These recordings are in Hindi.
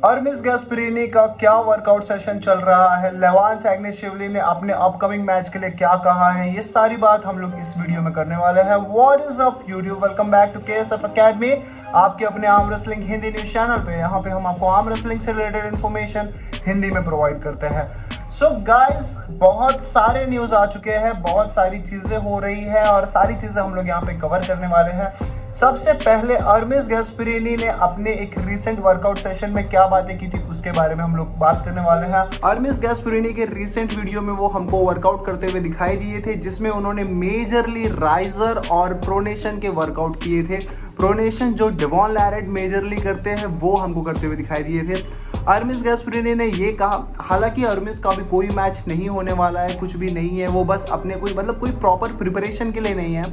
अर्मिस गैस्परिनी का क्या वर्कआउट सेशन चल रहा है, लेवान सैग्निशविली ने अपने अपकमिंग मैच के लिए क्या कहा है, ये सारी बात हम लोग इस वीडियो में करने वाले हैं। What is up YouTube, welcome back to K S F academy, आपके अपने arm wrestling Hindi news channel पे। यहाँ पे हम आपको आर्म रेसलिंग से रिलेटेड इन्फॉर्मेशन हिंदी में प्रोवाइड करते हैं। सो गाइस, बहुत सारे न्यूज आ चुके हैं, बहुत सारी चीजें हो रही है और सारी चीजें हम लोग यहाँ पे कवर करने वाले हैं। सबसे पहले अर्मिस गैस्परिनी ने अपने एक रीसेंट वर्कआउट सेशन में क्या बातें की थी उसके बारे में हम लोग बात करने वाले हैं। अर्मिस गैस्परिनी के रीसेंट वीडियो में वो हमको वर्कआउट करते हुए दिखाई दिए थे, जिसमें उन्होंने मेजरली राइजर और प्रोनेशन के वर्कआउट किए थे। प्रोनेशन जो डेवॉन लैरेट मेजरली करते हैं वो हमको करते हुए दिखाई दिए थे। अर्मिस गैस्परिनी ने ये कहा, हालांकि अर्मिस का भी कोई मैच नहीं होने वाला है, कुछ भी नहीं है, वो बस अपने कोई प्रॉपर प्रिपरेशन के लिए नहीं है,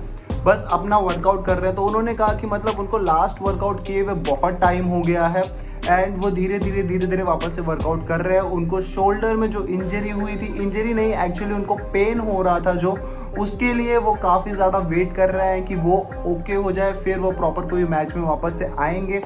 बस अपना वर्कआउट कर रहे हैं। तो उन्होंने कहा कि मतलब उनको लास्ट वर्कआउट किए हुए बहुत टाइम हो गया है एंड वो धीरे धीरे वापस से वर्कआउट कर रहे हैं। उनको शोल्डर में जो इंजरी हुई थी, इंजरी नहीं एक्चुअली उनको पेन हो रहा था, जो उसके लिए वो काफ़ी ज़्यादा वेट कर रहे हैं कि वो ओके हो जाए, फिर वो प्रॉपर कोई मैच में वापस से आएंगे।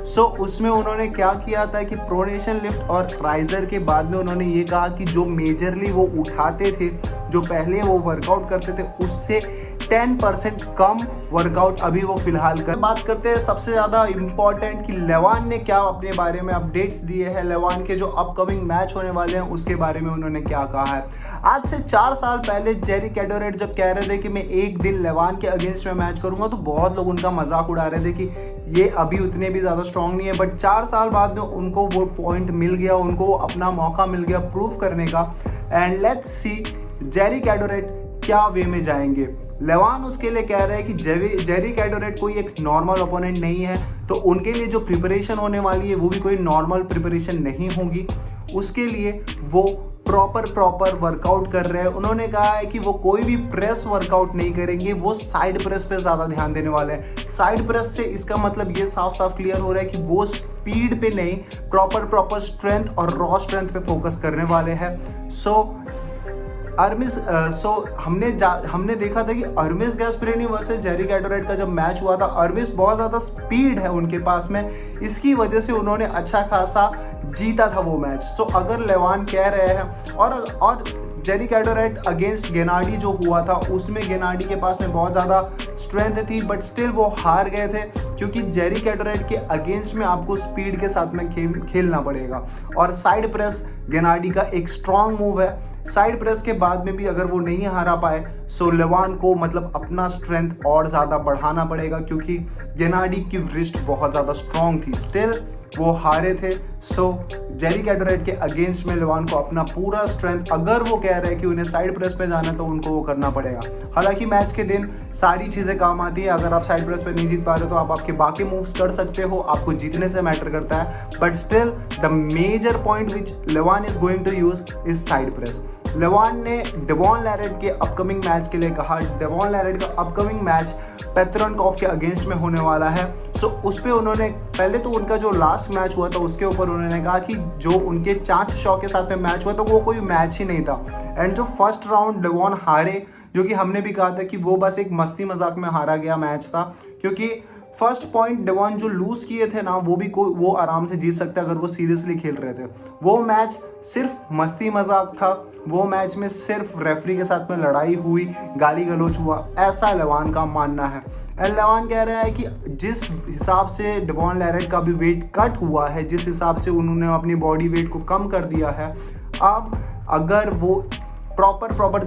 सो उसमें उन्होंने क्या किया था कि प्रोनेशन लिफ्ट और राइजर के बाद में उन्होंने ये कहा कि जो मेजरली वो उठाते थे, जो पहले वो वर्कआउट करते थे, उससे 10% कम वर्कआउट अभी वो फिलहाल कर। बात करते हैं सबसे ज़्यादा इम्पॉर्टेंट कि लेवान ने क्या अपने बारे में अपडेट्स दिए हैं, लेवान के जो अपकमिंग मैच होने वाले हैं उसके बारे में उन्होंने क्या कहा है। आज से 4 साल पहले जेरी कैडोरेट जब कह रहे थे कि मैं एक दिन लेवान के अगेंस्ट में मैच करूंगा, तो बहुत लोग उनका मजाक उड़ा रहे थे कि ये अभी उतने भी ज़्यादा स्ट्रांग नहीं है। बट 4 साल बाद में उनको वो पॉइंट मिल गया, उनको अपना मौका मिल गया प्रूव करने का। एंड लेट्स सी जेरी कैडोरेट क्या वे में जाएंगे। लेवान उसके लिए कह रहे हैं कि जेरी कैडोरेट कोई एक नॉर्मल ओपोनेंट नहीं है, तो उनके लिए जो प्रिपरेशन होने वाली है वो भी कोई नॉर्मल प्रिपरेशन नहीं होगी। उसके लिए वो प्रॉपर वर्कआउट कर रहे हैं। उन्होंने कहा है कि वो कोई भी प्रेस वर्कआउट नहीं करेंगे, वो साइड प्रेस पे ज़्यादा ध्यान देने वाले हैं। साइड प्रेस से इसका मतलब ये साफ क्लियर हो रहा है कि वो स्पीड पे नहीं, प्रॉपर स्ट्रेंथ और रॉ स्ट्रेंथ पे फोकस करने वाले हैं। हमने देखा था कि अर्मिस गैस्परिनी वर्सेस जेरी कैडोरेट का जब मैच हुआ था, अर्मिस बहुत ज़्यादा स्पीड है उनके पास में, इसकी वजह से उन्होंने अच्छा खासा जीता था वो मैच। अगर लेवान कह रहे हैं और जेरी कैडोरेट अगेंस्ट गेनाडी जो हुआ था, उसमें गेनाडी के पास में बहुत ज़्यादा स्ट्रेंथ थी, बट स्टिल वो हार गए थे, क्योंकि जेरी कैडोरेट के अगेंस्ट में आपको स्पीड के साथ में खेलना पड़ेगा। और साइड प्रेस गेनाडी का एक स्ट्रांग मूव है। साइड प्रेस के बाद में भी अगर वो नहीं हारा पाए, सो लेवान को मतलब अपना स्ट्रेंथ और ज़्यादा बढ़ाना पड़ेगा, क्योंकि गेनाडी की रिस्ट बहुत ज़्यादा स्ट्रांग थी, स्टिल वो हारे थे। जेरी कैडोरेट के अगेंस्ट में लेवान को अपना पूरा स्ट्रेंथ, अगर वो कह रहे हैं कि उन्हें साइड प्रेस पे जाना है तो उनको वो करना पड़ेगा। हालांकि मैच के दिन सारी चीज़ें काम आती है, अगर आप साइड प्रेस पे नहीं जीत पा रहे हो तो आप आपके बाकी मूव्स कर सकते हो, आपको जीतने से मैटर करता है। But still the major point which Levan is going to use is side press. Levan ने डेवॉन लैरेट के अपकमिंग मैच के लिए कहा, डेवॉन लैरेट का अपकमिंग मैच पेत्रोनकॉफ के अगेंस्ट में होने वाला है। उस पर उन्होंने पहले तो उनका जो लास्ट मैच हुआ था उसके ऊपर उन्होंने कहा कि जो उनके चांस शॉ के साथ में मैच हुआ था वो कोई मैच ही नहीं था। एंड जो फर्स्ट राउंड डेवॉन हारे, जो कि हमने भी कहा था कि वो बस एक मस्ती मजाक में हारा गया मैच था, क्योंकि फर्स्ट पॉइंट डेवॉन जो लूज किए थे ना, वो आराम से जीत सकते अगर वो सीरियसली खेल रहे थे। वो मैच सिर्फ मस्ती मजाक था, वो मैच में सिर्फ रेफरी के साथ में लड़ाई हुई, गाली गलौज हुआ, ऐसा लेवान का मानना है। एंड लेवान कह रहा है कि जिस हिसाब से डेवॉन लैरेट का भी वेट कट हुआ है, जिस हिसाब से उन्होंने अपनी बॉडी वेट को कम कर दिया है, अब अगर वो प्रॉपर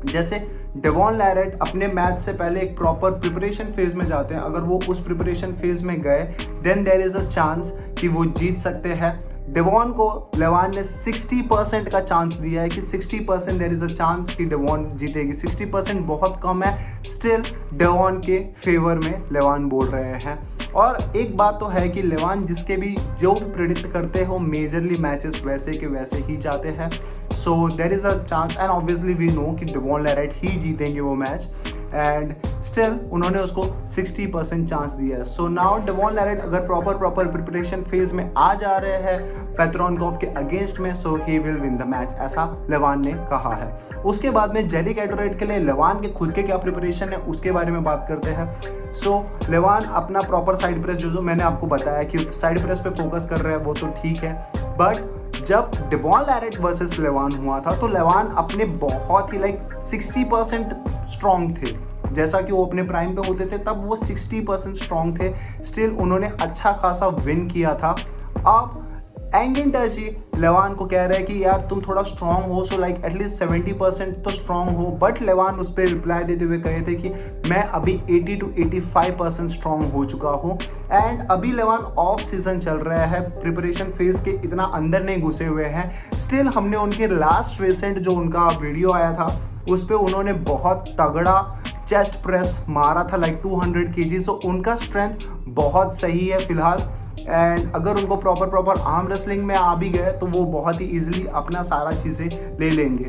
जैसे डेवॉन लैरेट अपने मैच से पहले एक प्रॉपर प्रिपरेशन फेज में जाते हैं, अगर वो उस प्रिपरेशन फेज में गए, then there is a chance कि वो जीत सकते हैं। डेवॉन को लेवान ने 60% का चांस दिया है कि 60% देयर इज अ चांस कि डेवॉन जीतेगी। 60% बहुत कम है, स्टिल डेवॉन के फेवर में लेवान बोल रहे हैं। और एक बात तो है कि लेवान जिसके भी जो प्रिडिक्ट करते हो मेजरली मैचेस वैसे के वैसे ही जाते हैं। So there is a chance and obviously we know कि डेवॉन लैरेट ही जीतेंगे वो मैच। एंड स्टिल उन्होंने उसको 60% चांस दिया है। सो नाउ डेवॉन लैरेट अगर प्रॉपर प्रिपरेशन फेज में आ जा रहे हैं पेत्रोनकोव के अगेंस्ट में, so he will win the match, ऐसा लेवान ने कहा है। उसके बाद में जेरिक एडोरेट के लिए लेवान के खुद के क्या प्रिपरेशन है उसके बारे में बात करते हैं। सो लेवान अपना प्रॉपर साइड प्रेस जो मैंने आपको बताया कि साइड प्रेस पे फोकस कर रहे हैं वो तो ठीक है, बट जब डेवॉन लैरेट वर्सेस लेवान हुआ था तो लेवान अपने बहुत ही 60% स्ट्रॉन्ग थे। जैसा कि वो अपने प्राइम पे होते थे तब वो 60% स्ट्रॉन्ग थे, स्टिल उन्होंने अच्छा खासा विन किया था। अब एंगिन टर्जी लेवान को कह रहे हैं कि यार तुम थोड़ा स्ट्रॉन्ग हो, सो एटलीस्ट 70% तो स्ट्रॉन्ग हो, बट लेवान उस पर रिप्लाई देते हुए कहे थे कि मैं अभी 80 to 85% स्ट्रॉन्ग हो चुका हूँ। एंड अभी लेवान ऑफ सीजन चल रहा है, प्रिपरेशन फेज के इतना अंदर नहीं घुसे हुए हैं। स्टिल हमने उनके लास्ट रिसेंट जो उनका वीडियो आया था उस पर उन्होंने बहुत तगड़ा चेस्ट प्रेस मारा था 200 kg, सो उनका स्ट्रेंथ बहुत सही है फिलहाल। एंड अगर उनको प्रॉपर आर्म रेसलिंग में आ भी गए तो वो बहुत ही इजीली अपना सारा चीज़ें ले लेंगे।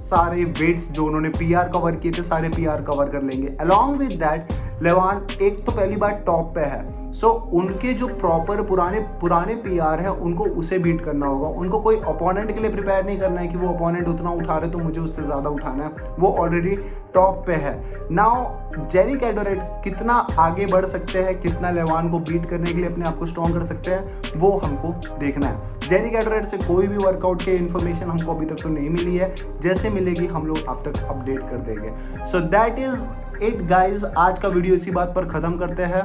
सारे वेट्स जो उन्होंने पीआर कवर किए थे सारे पीआर कवर कर लेंगे। अलॉन्ग विद दैट लेवान एक तो पहली बार टॉप पे है, सो उनके जो प्रॉपर पुराने पीआर है उनको उसे बीट करना होगा। उनको कोई अपोनेंट के लिए प्रिपेयर नहीं करना है कि वो अपोनेंट उतना उठा रहे तो मुझे उससे ज़्यादा उठाना है, वो ऑलरेडी टॉप पे है। नाउ जेरिक एडोरेट कितना आगे बढ़ सकते हैं, कितना लेवान को बीट करने के लिए अपने आप को स्ट्रॉन्ग कर सकते हैं, वो हमको देखना है। जेरिक एडोरेट से कोई भी वर्कआउट के इन्फॉर्मेशन हमको अभी तक तो नहीं मिली है, जैसे मिलेगी हम लोग आप तक अपडेट कर देंगे। So that is it guys, आज का वीडियो इसी बात पर खत्म करते हैं।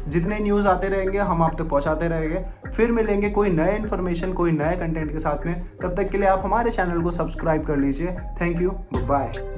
जितने न्यूज़ आते रहेंगे हम आप तक पहुंचाते रहेंगे, फिर मिलेंगे कोई नए इन्फॉर्मेशन कोई नए कंटेंट के साथ में। तब तक के लिए आप हमारे चैनल को सब्सक्राइब कर लीजिए। Thank you, bye.